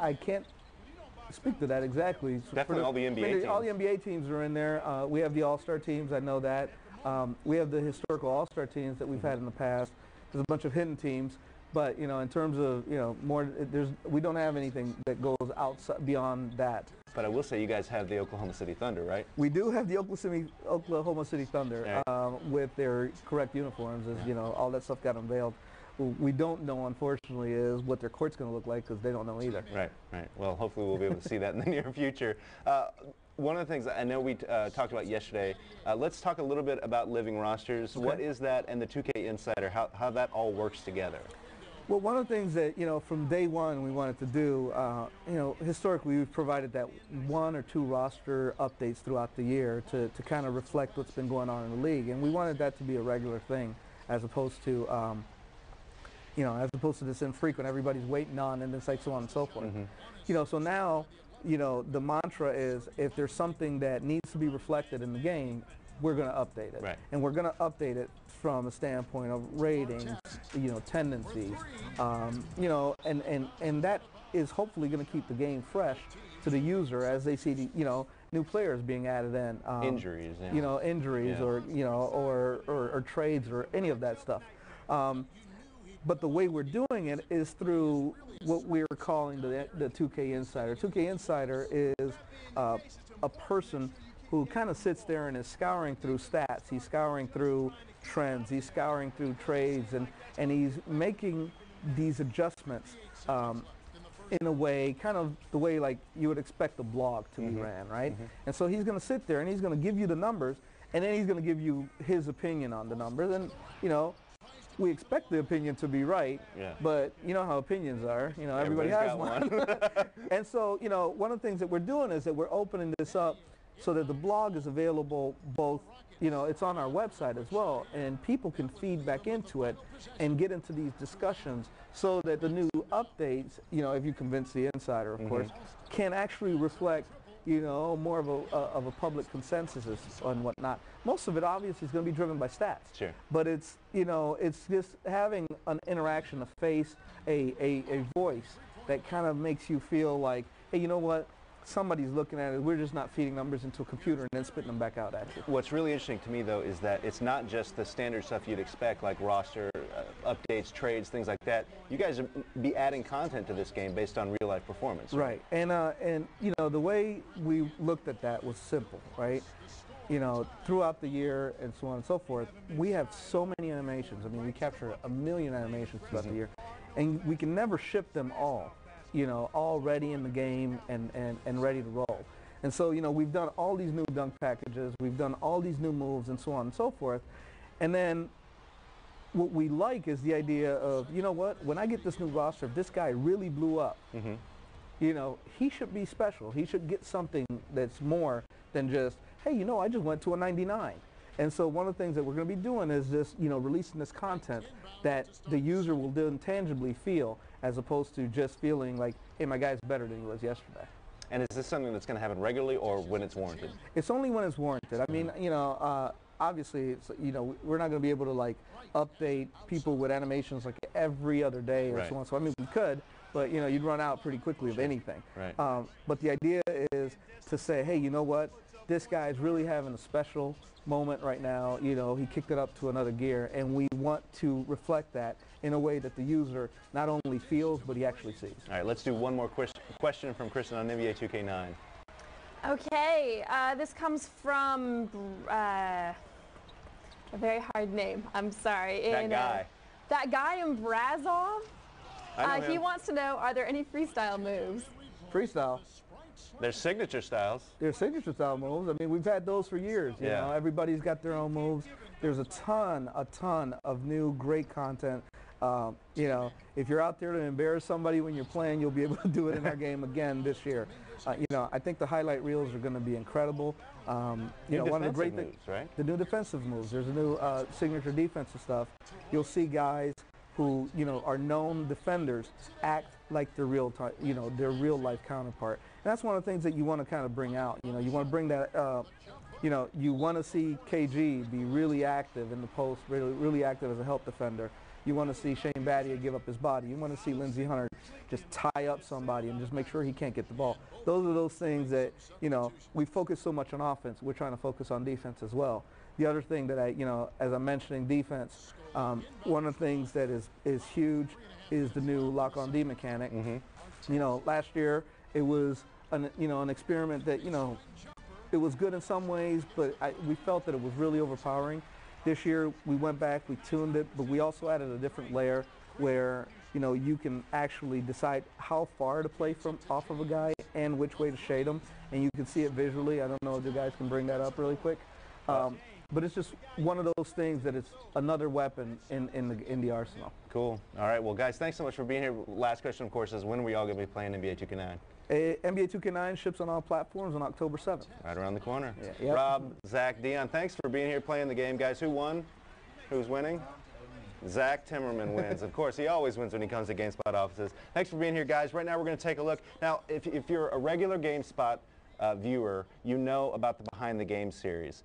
I can't speak to that exactly. Definitely all the NBA teams. All the NBA teams are in there. We have the All-Star teams. I know that. We have the historical All-Star teams that we've had in the past. There's a bunch of hidden teams. But, you know, in terms of, you know, we don't have anything that goes outside beyond that. But I will say you guys have the Oklahoma City Thunder, right? We do have the Oklahoma City Thunder with their correct uniforms, as you know, all that stuff got unveiled. What we don't know, unfortunately, is what their court's going to look like because they don't know either. Right, right. Well, hopefully we'll be able to see that in the near future. One of the things I know we talked about yesterday, let's talk a little bit about living rosters. Okay. What is that, and the 2K Insider, how that all works together? Well, one of the things that, you know, from day one we wanted to do, you know, historically we've provided that 1 or 2 roster updates throughout the year to kind of reflect what's been going on in the league. And we wanted that to be a regular thing as opposed to, you know, as opposed to this infrequent, everybody's waiting on, and it's like so on and so forth. You know, so now, you know, the mantra is if there's something that needs to be reflected in the game, we're going to update it. Right. And we're going to update it from a standpoint of ratings, you know, tendencies, you know, and that is hopefully going to keep the game fresh to the user as they see, the, you know, new players being added in. Injuries. Yeah. You know, injuries or, you know, or trades or any of that stuff. But the way we're doing it is through what we're calling the 2K Insider. 2K Insider is a person who kind of sits there and is scouring through stats. He's scouring through trends. He's scouring through trades, and he's making these adjustments in a way, kind of the way like you would expect a blog to be ran, right? And so he's going to sit there and he's going to give you the numbers, and then he's going to give you his opinion on the numbers. And, you know, we expect the opinion to be right, but you know how opinions are. You know, everybody has one. And so, you know, one of the things that we're doing is that we're opening this up so that the blog is available both, you know, it's on our website as well, and people can feed back into it and get into these discussions so that the new updates, you know, if you convince the insider, of course, can actually reflect, you know, more of a public consensus on whatnot. Most of it obviously is going to be driven by stats. Sure. But it's, you know, it's just having an interaction, a face, a voice that kind of makes you feel like, hey, you know what? Somebody's looking at it. We're just not feeding numbers into a computer and then spitting them back out at you. What's really interesting to me, though, is that it's not just the standard stuff you'd expect, like roster updates, trades, things like that. You guys be adding content to this game based on real-life performance. Right. And you know, the way we looked at that was simple, right? You know, throughout the year and so on and so forth, we have so many animations. I mean, we capture 1 million animations throughout the year, and we can never ship them all. You know, all ready in the game and ready to roll. And so, you know, we've done all these new dunk packages, we've done all these new moves and so on and so forth. And then what we like is the idea of, you know what, when I get this new roster, if this guy really blew up, you know, he should be special. He should get something that's more than just, hey, you know, I just went to a 99. And so one of the things that we're going to be doing is just, you know, releasing this content that the user will then tangibly feel, as opposed to just feeling like, hey, my guy's better than he was yesterday. And is this something that's going to happen regularly or when it's warranted? It's only when it's warranted. I mean, you know, obviously, it's, you know, we're not going to be able to, like, update people with animations like every other day or so on. So, I mean, we could, but, you know, you'd run out pretty quickly of anything. But the idea is to say, hey, you know what? This guy's really having a special moment right now. You know, he kicked it up to another gear, and we want to reflect that in a way that the user not only feels, but he actually sees. All right, let's do one more question from Kristen on NBA 2K9. Okay, this comes from a very hard name. I'm sorry. That guy. That guy in Brazov. He him. wants to know, are there any freestyle moves? Freestyle. There's signature styles. There's signature style moves. I mean, we've had those for years. You know, everybody's got their own moves. There's a ton of new great content. You know, if you're out there to embarrass somebody when you're playing, you'll be able to do it in our game again this year. You know, I think the highlight reels are going to be incredible. You know, one of the great things, right? The new defensive moves. There's a new signature defensive stuff. You'll see guys who, you know, are known defenders act like their their real life counterpart. And that's one of the things that you want to kind of bring out. You know, you want to bring that, you know, you want to see KG be really active in the post, really active as a help defender. You want to see Shane Battier give up his body. You want to see Lindsey Hunter just tie up somebody and just make sure he can't get the ball. Those are those things that, you know, we focus so much on offense. We're trying to focus on defense as well. The other thing that as I'm mentioning defense, one of the things that is huge is the new lock-on D mechanic. You know, last year it was an experiment that, you know, it was good in some ways, but we felt that it was really overpowering. This year we went back, we tuned it, but we also added a different layer where, you know, you can actually decide how far to play from off of a guy and which way to shade him, and you can see it visually. I don't know if you guys can bring that up really quick. But it's just one of those things that it's another weapon in the arsenal. Cool. All right. Well, guys, thanks so much for being here. Last question, of course, is when are we all going to be playing NBA 2K9? NBA 2K9 ships on all platforms on October 7th. Right around the corner. Yeah, yep. Rob, Zach, Dion, thanks for being here playing the game, guys. Who won? Who's winning? Zach Timmerman wins. Of course, he always wins when he comes to GameSpot offices. Thanks for being here, guys. Right now, we're going to take a look. Now, if you're a regular GameSpot viewer, you know about the Behind the Game series.